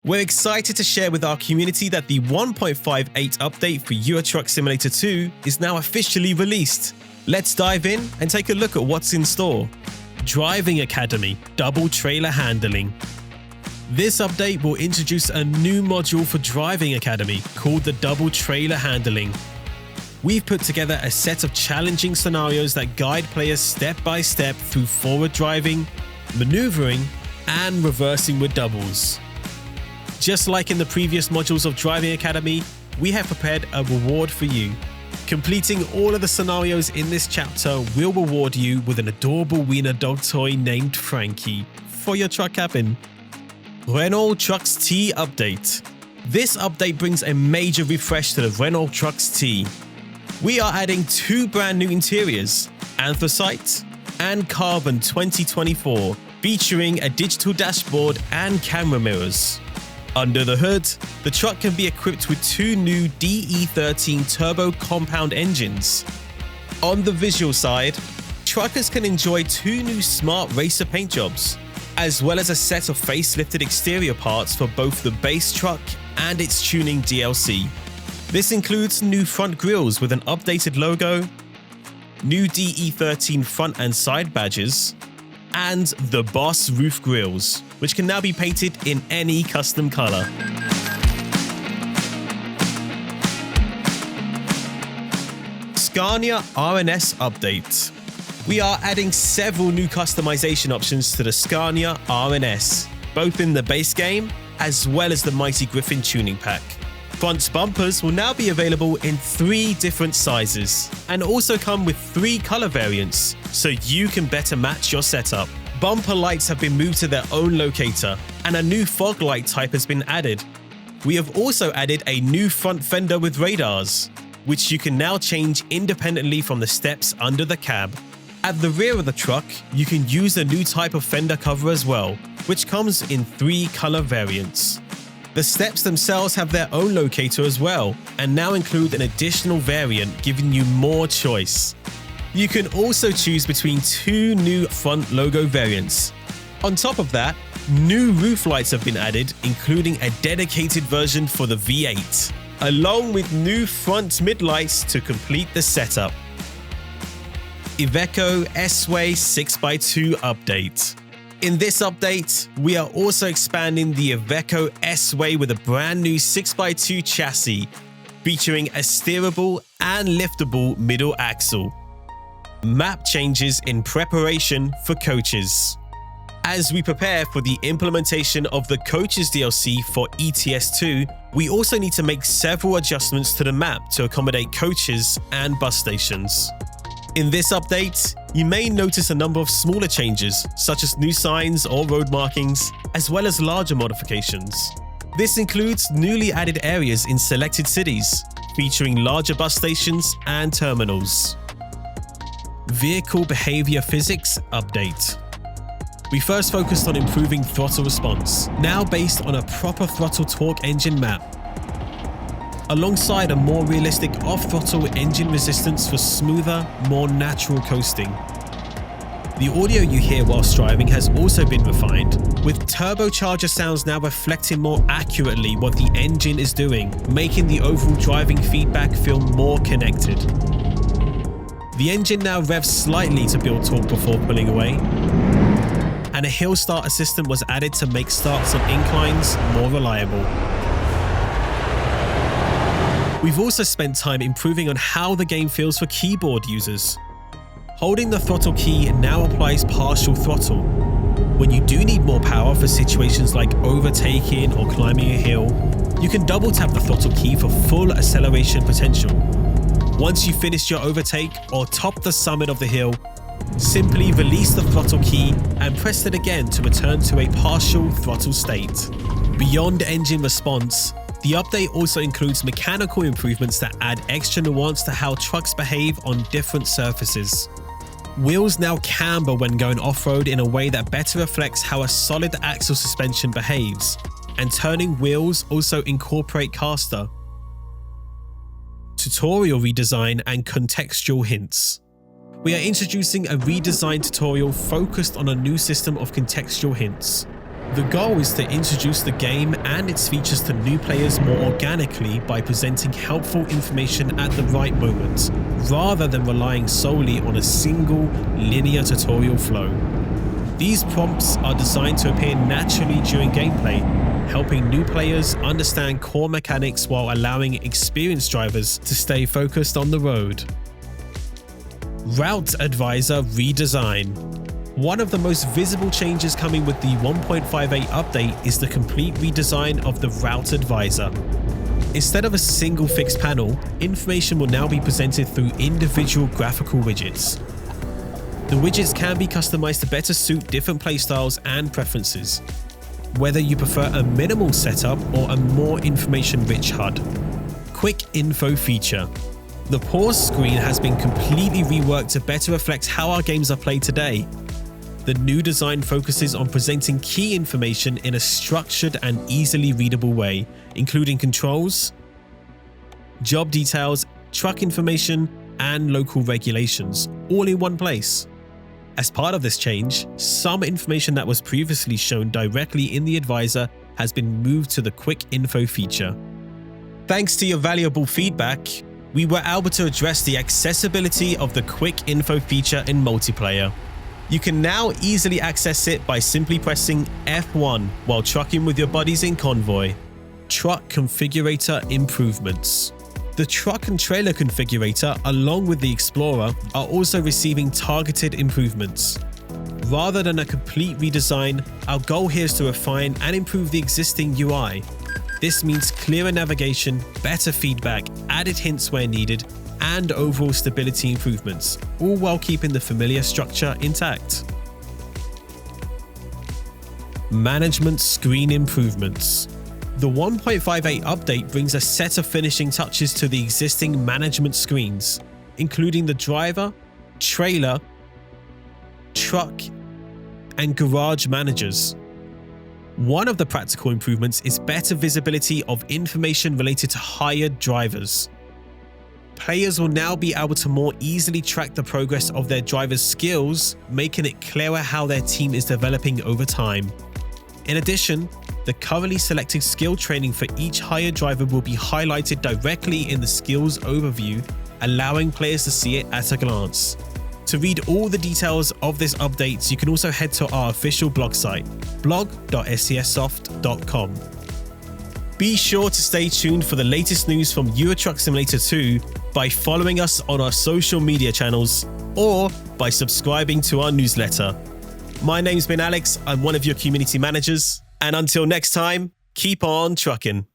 We're excited to share with our community that the 1.58 update for Euro Truck Simulator 2 is now officially released. Let's dive in and take a look at what's in store. Driving Academy Double Trailer Handling. This update will introduce a new module for Driving Academy called the Double Trailer Handling. We've put together a set of challenging scenarios that guide players step by step through forward driving, maneuvering, and reversing with doubles. Just like in the previous modules of Driving Academy, we have prepared a reward for you. Completing all of the scenarios in this chapter will reward you with an adorable wiener dog toy named Frankie for your truck cabin. Renault Trucks T update. This update brings a major refresh to the Renault Trucks T. We are adding two brand new interiors, Anthracite and Carbon 2024, featuring a digital dashboard and camera mirrors. Under the hood, the truck can be equipped with two new DE13 turbo compound engines. On the visual side, truckers can enjoy two new smart racer paint jobs, as well as a set of facelifted exterior parts for both the base truck and its tuning DLC. This includes new front grills with an updated logo, new DE13 front and side badges, and the Boss roof grills, which can now be painted in any custom color. Scania R S update. We are adding several new customization options to the Scania R S, both in the base game as well as the Mighty Griffin tuning pack. Front bumpers will now be available in 3 different sizes and also come with 3 color variants, so you can better match your setup. Bumper lights have been moved to their own locator, and a new fog light type has been added. We have also added a new front fender with radars, which you can now change independently from the steps under the cab. At the rear of the truck, you can use a new type of fender cover as well, which comes in 3 color variants. The steps themselves have their own locator as well, and now include an additional variant giving you more choice. You can also choose between 2 new front logo variants. On top of that, new roof lights have been added, including a dedicated version for the V8, along with new front mid lights to complete the setup. IVECO S-Way 6x2 update. In this update, we are also expanding the IVECO S-Way with a brand new 6x2 chassis, featuring a steerable and liftable middle axle. Map changes in preparation for coaches. As we prepare for the implementation of the coaches DLC for ETS2, we also need to make several adjustments to the map to accommodate coaches and bus stations. In this update, you may notice a number of smaller changes, such as new signs or road markings, as well as larger modifications. This includes newly added areas in selected cities, featuring larger bus stations and terminals. Vehicle Behavior Physics update. We first focused on improving throttle response, now based on a proper throttle torque engine map, alongside a more realistic off-throttle engine resistance for smoother, more natural coasting. The audio you hear whilst driving has also been refined, with turbocharger sounds now reflecting more accurately what the engine is doing, making the overall driving feedback feel more connected. The engine now revs slightly to build torque before pulling away, and a hill start assistant was added to make starts on inclines more reliable. We've also spent time improving on how the game feels for keyboard users. Holding the throttle key now applies partial throttle. When you do need more power for situations like overtaking or climbing a hill, you can double tap the throttle key for full acceleration potential. Once you've finished your overtake or top the summit of the hill, simply release the throttle key and press it again to return to a partial throttle state. Beyond engine response, the update also includes mechanical improvements that add extra nuance to how trucks behave on different surfaces. Wheels now camber when going off-road in a way that better reflects how a solid axle suspension behaves, and turning wheels also incorporate caster. Tutorial redesign and contextual hints. We are introducing a redesign tutorial focused on a new system of contextual hints. The goal is to introduce the game and its features to new players more organically by presenting helpful information at the right moment, rather than relying solely on a single linear tutorial flow. These prompts are designed to appear naturally during gameplay, helping new players understand core mechanics while allowing experienced drivers to stay focused on the road. Route Advisor Redesign. One of the most visible changes coming with the 1.58 update is the complete redesign of the Route Advisor. Instead of a single fixed panel, information will now be presented through individual graphical widgets. The widgets can be customized to better suit different playstyles and preferences, whether you prefer a minimal setup or a more information-rich HUD. Quick Info feature. The pause screen has been completely reworked to better reflect how our games are played today. The new design focuses on presenting key information in a structured and easily readable way, including controls, job details, truck information, and local regulations, all in one place. As part of this change, some information that was previously shown directly in the advisor has been moved to the Quick Info feature. Thanks to your valuable feedback, we were able to address the accessibility of the Quick Info feature in multiplayer. You can now easily access it by simply pressing F1 while trucking with your buddies in convoy. Truck Configurator Improvements. The truck and trailer configurator, along with the Explorer, are also receiving targeted improvements. Rather than a complete redesign, our goal here is to refine and improve the existing UI. This means clearer navigation, better feedback, added hints where needed, and overall stability improvements, all while keeping the familiar structure intact. Management Screen Improvements. The 1.58 update brings a set of finishing touches to the existing management screens, including the driver, trailer, truck, and garage managers. One of the practical improvements is better visibility of information related to hired drivers. Players will now be able to more easily track the progress of their drivers' skills, making it clearer how their team is developing over time. In addition, the currently selected skill training for each hired driver will be highlighted directly in the skills overview, allowing players to see it at a glance. To read all the details of this update, you can also head to our official blog site, blog.scsoft.com. Be sure to stay tuned for the latest news from Euro Truck Simulator 2 by following us on our social media channels or by subscribing to our newsletter. My name's been Alex, I'm one of your community managers, and until next time, keep on trucking.